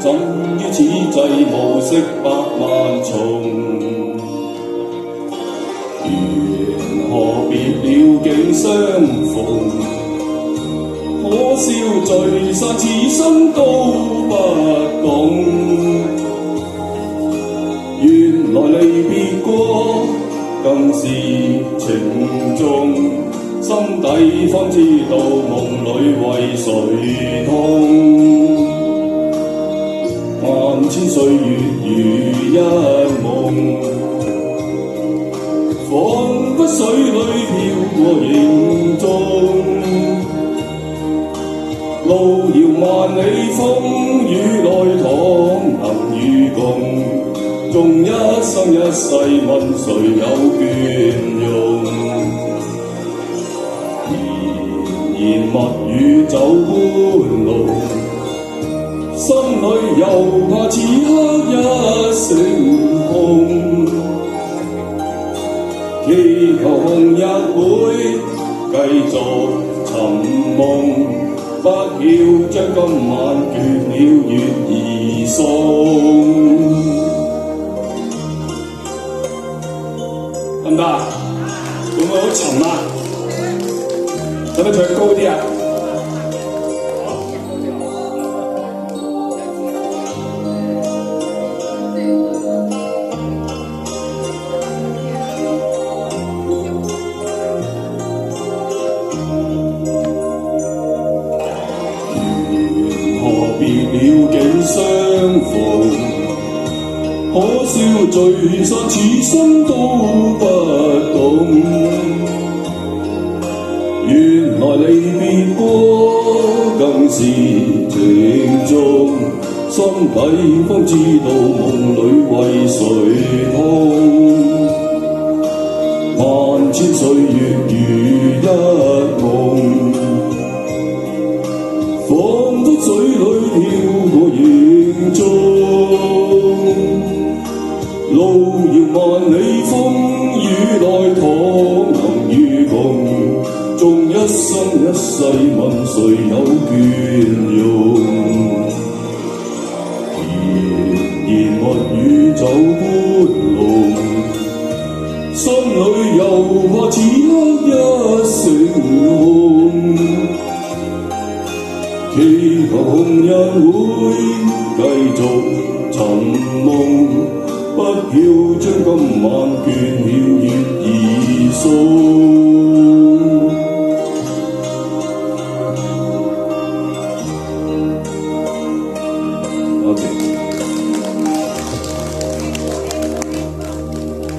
怎於此際無色百萬重？緣何別了竟相逢？可笑聚散此生都不懂。原來離別過更是情重，心底方知道夢裏為誰痛。萬千歲月如一夢，彷彿水裏飄過影蹤。路遙萬里，風雨來同能與共，縱一生一世問誰有雋容？甜言蜜語走半路，心裏又怕此刻一成空。祈求紅日會繼續尋夢，不要將今晚倦了月兒送。得唔得啊？會唔會好沉啊？使唔使唱高啲啊？別了竟相逢，可笑聚散此生都不懂。原來離別過更是情重，心底方知道夢裏為誰痛。萬千歲月如一夢，彷彿水裏飄過影蹤。路遙萬里，風雨來同能與共，縱一生一世問誰有雋容？甜言蜜語走半路，心裏又怕此刻一成空。祈求紅日會繼續尋夢，不要將今晚倦了月兒送。